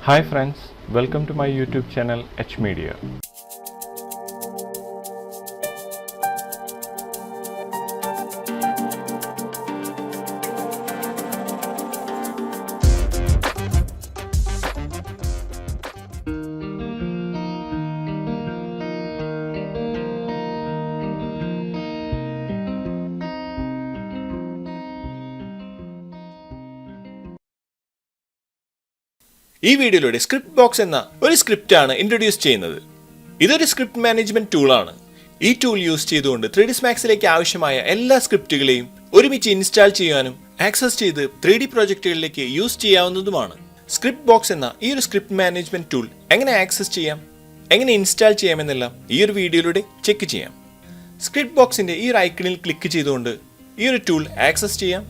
Hi friends, welcome to my YouTube channel HMedia. ഈ വീഡിയോയിലൂടെ script box എന്ന ഒരു സ്ക്രിപ്റ്റാണ് ഇൻട്രൊഡ്യൂസ് ചെയ്യുന്നത്. ഇതൊരു സ്ക്രിപ്റ്റ് മാനേജ്മെന്റ് ടൂളാണ്. ഈ ടൂൾ യൂസ് ചെയ്തുകൊണ്ട് 3D Maxലേക്ക് ആവശ്യമായ എല്ലാ സ്ക്രിപ്റ്റുകളെയും ഒരുമിച്ച് ഇൻസ്റ്റാൾ ചെയ്യാനും ആക്സസ് ചെയ്ത് 3D പ്രോജക്റ്റുകളിലേക്ക് യൂസ് ചെയ്യാവുന്നതുമാണ്. സ്ക്രിപ്റ്റ് ബോക്സ് എന്ന ഈ ഒരു സ്ക്രിപ്റ്റ് മാനേജ്മെന്റ് ടൂൾ എങ്ങനെ ആക്സസ് ചെയ്യാം, എങ്ങനെ ഇൻസ്റ്റാൾ ചെയ്യാമെന്നെല്ലാം ഈ ഒരു വീഡിയോയിലൂടെ ചെക്ക് ചെയ്യാം. സ്ക്രിപ്റ്റ് ബോക്സിന്റെ ഈ ഒരു ഐക്കണിൽ ക്ലിക്ക് ചെയ്തുകൊണ്ട് ഈ ഒരു ടൂൾ ആക്സസ് ചെയ്യാം.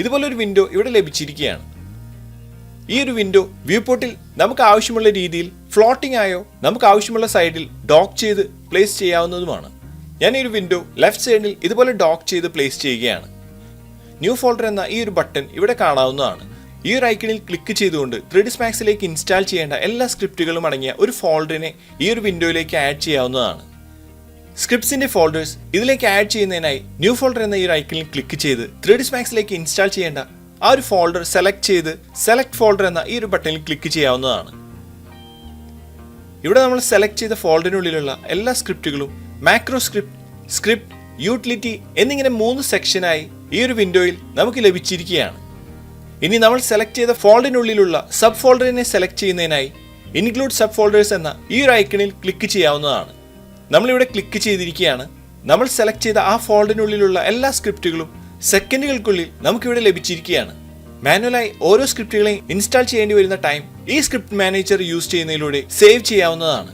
ഇതുപോലൊരു വിൻഡോ ഇവിടെ ലഭിച്ചിരിക്കുകയാണ്. ഈ ഒരു വിൻഡോ വ്യൂ പോർട്ടിൽ നമുക്ക് ആവശ്യമുള്ള രീതിയിൽ ഫ്ലോട്ടിംഗ് ആയോ നമുക്ക് ആവശ്യമുള്ള സൈഡിൽ ഡോക്ക് ചെയ്ത് പ്ലേസ് ചെയ്യാവുന്നതുമാണ്. ഞാൻ ഈ ഒരു വിൻഡോ ലെഫ്റ്റ് സൈഡിൽ ഇതുപോലെ ഡോക്ക് ചെയ്ത് പ്ലേസ് ചെയ്യുകയാണ്. ന്യൂ ഫോൾഡർ എന്ന ഈ ഒരു ബട്ടൺ ഇവിടെ കാണാവുന്നതാണ്. ഈ ഒരു ഐക്കണിൽ ക്ലിക്ക് ചെയ്തുകൊണ്ട് 3D Maxലേക്ക് ഇൻസ്റ്റാൾ ചെയ്യേണ്ട എല്ലാ സ്ക്രിപ്റ്റുകളും അടങ്ങിയ ഒരു ഫോൾഡറിനെ ഈ ഒരു വിൻഡോയിലേക്ക് ആഡ് ചെയ്യാവുന്നതാണ്. സ്ക്രിപ്റ്റ്സിന്റെ ഫോൾഡേഴ്സ് ഇതിലേക്ക് ആഡ് ചെയ്യുന്നതിനായി ന്യൂ ഫോൾഡർ എന്ന ഈ ഒരു ഐക്കണിൽ ക്ലിക്ക് ചെയ്ത് 3D Maxലേക്ക് ഇൻസ്റ്റാൾ ചെയ്യേണ്ട ആ ഒരു ഫോൾഡർ സെലക്ട് ചെയ്ത് സെലക്ട് ഫോൾഡർ എന്ന ഈ ഒരു ബട്ടണിൽ ക്ലിക്ക് ചെയ്യാവുന്നതാണ്. ഇവിടെ നമ്മൾ സെലക്ട് ചെയ്ത ഫോൾഡറിനുള്ളിലുള്ള എല്ലാ സ്ക്രിപ്റ്റുകളും മാക്രോസ്ക്രിപ്റ്റ്, സ്ക്രിപ്റ്റ്, യൂട്ടിലിറ്റി എന്നിങ്ങനെ 3 സെക്ഷനായി ഈ ഒരു വിൻഡോയിൽ നമുക്ക് ലഭിച്ചിരിക്കുകയാണ്. ഇനി നമ്മൾ സെലക്ട് ചെയ്ത ഫോൾഡറിനുള്ളിലുള്ള സബ് ഫോൾഡറിനെ സെലക്ട് ചെയ്യുന്നതിനായി ഇൻക്ലൂഡ് സബ് ഫോൾഡേഴ്സ് എന്ന ഈ ഒരു ഐക്കണിൽ ക്ലിക്ക് ചെയ്യാവുന്നതാണ്. നമ്മളിവിടെ ക്ലിക്ക് ചെയ്തിരിക്കുകയാണ്. നമ്മൾ സെലക്ട് ചെയ്ത ആ ഫോൾഡറിനുള്ളിലുള്ള എല്ലാ സ്ക്രിപ്റ്റുകളും സെക്കൻഡുകൾക്കുള്ളിൽ നമുക്കിവിടെ ലഭിച്ചിരിക്കുകയാണ്. മാനുവലായി ഓരോ സ്ക്രിപ്റ്റുകളെയും ഇൻസ്റ്റാൾ ചെയ്യേണ്ടി വരുന്ന ടൈം ഈ സ്ക്രിപ്റ്റ് മാനേജർ യൂസ് ചെയ്യുന്നതിലൂടെ സേവ് ചെയ്യാവുന്നതാണ്.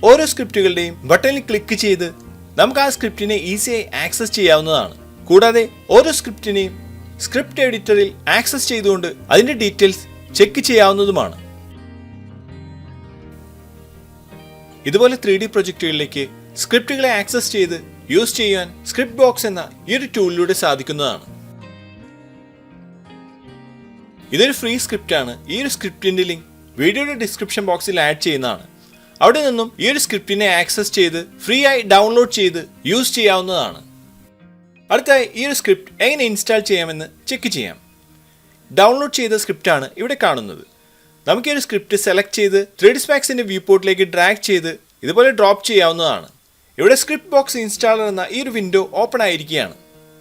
ഓരോ സ്ക്രിപ്റ്റുകളുടെയും ബട്ടണിൽ ക്ലിക്ക് ചെയ്ത് നമുക്ക് ആ സ്ക്രിപ്റ്റിനെ ഈസിയായി ആക്സസ് ചെയ്യാവുന്നതാണ്. കൂടാതെ ഓരോ സ്ക്രിപ്റ്റിനെയും സ്ക്രിപ്റ്റ് എഡിറ്ററിൽ ആക്സസ് ചെയ്തുകൊണ്ട് അതിന്റെ ഡീറ്റെയിൽസ് ചെക്ക് ചെയ്യാവുന്നതുമാണ്. ഇതുപോലെ 3D പ്രൊജക്റ്റുകളിലേക്ക് സ്ക്രിപ്റ്റുകളെ ആക്സസ് ചെയ്ത് യൂസ് ചെയ്യാൻ സ്ക്രിപ്റ്റ് ബോക്സ് എന്ന ഈ ഒരു ടൂളിലൂടെ സാധിക്കുന്നതാണ്. ഇതൊരു ഫ്രീ സ്ക്രിപ്റ്റ് ആണ്. ഈ ഒരു സ്ക്രിപ്റ്റിന്റെ ലിങ്ക് വീഡിയോയുടെ ഡിസ്ക്രിപ്ഷൻ ബോക്സിൽ ആഡ് ചെയ്യുന്നതാണ്. അവിടെ നിന്നും ഈ ഒരു സ്ക്രിപ്റ്റിനെ ആക്സസ് ചെയ്ത് ഫ്രീ ആയി ഡൗൺലോഡ് ചെയ്ത് യൂസ് ചെയ്യാവുന്നതാണ്. അടുത്തായി ഈ ഒരു സ്ക്രിപ്റ്റ് എങ്ങനെ ഇൻസ്റ്റാൾ ചെയ്യാമെന്ന് ചെക്ക് ചെയ്യാം. ഡൗൺലോഡ് ചെയ്ത സ്ക്രിപ്റ്റാണ് ഇവിടെ കാണുന്നത്. നമുക്ക് ഈ ഒരു സ്ക്രിപ്റ്റ് സെലക്ട് ചെയ്ത് 3D Maxന്റെ വ്യൂ പോർട്ടിലേക്ക് ഡ്രാഗ് ചെയ്ത് ഇതുപോലെ ഡ്രോപ്പ് ചെയ്യാവുന്നതാണ്. ഇവിടെ സ്ക്രിപ്റ്റ് ബോക്സ് ഇൻസ്റ്റാളർ എന്ന ഈ ഒരു വിൻഡോ ഓപ്പൺ ആയിരിക്കുകയാണ്.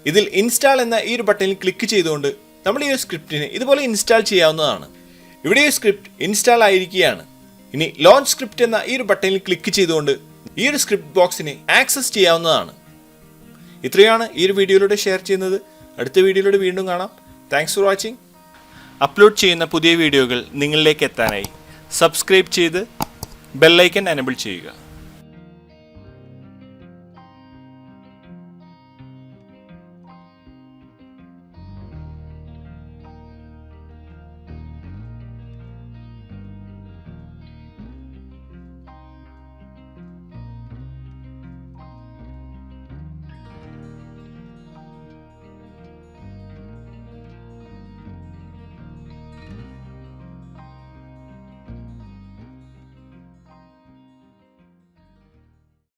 ഇതിൽ ഇൻസ്റ്റാൾ എന്ന ഈ ഒരു ബട്ടണിൽ ക്ലിക്ക് ചെയ്തുകൊണ്ട് നമ്മൾ ഈ ഒരു സ്ക്രിപ്റ്റിനെ ഇതുപോലെ ഇൻസ്റ്റാൾ ചെയ്യാവുന്നതാണ്. ഇവിടെ ഈ സ്ക്രിപ്റ്റ് ഇൻസ്റ്റാൾ ആയിരിക്കുകയാണ്. ഇനി ലോഞ്ച് സ്ക്രിപ്റ്റ് എന്ന ഈ ഒരു ബട്ടണിൽ ക്ലിക്ക് ചെയ്തുകൊണ്ട് ഈ ഒരു സ്ക്രിപ്റ്റ് ബോക്സിനെ ആക്സസ് ചെയ്യാവുന്നതാണ്. ഇത്രയാണ് ഈ ഒരു വീഡിയോയിലൂടെ ഷെയർ ചെയ്യുന്നത്. അടുത്ത വീഡിയോയിലൂടെ വീണ്ടും കാണാം. Thanks for watching. അപ്ലോഡ് ചെയ്യുന്ന പുതിയ വീഡിയോകൾ നിങ്ങളിലേക്ക് എത്താനായി സബ്സ്ക്രൈബ് ചെയ്ത് ബെല്ലൈക്കൺ എനേബിൾ ചെയ്യുക.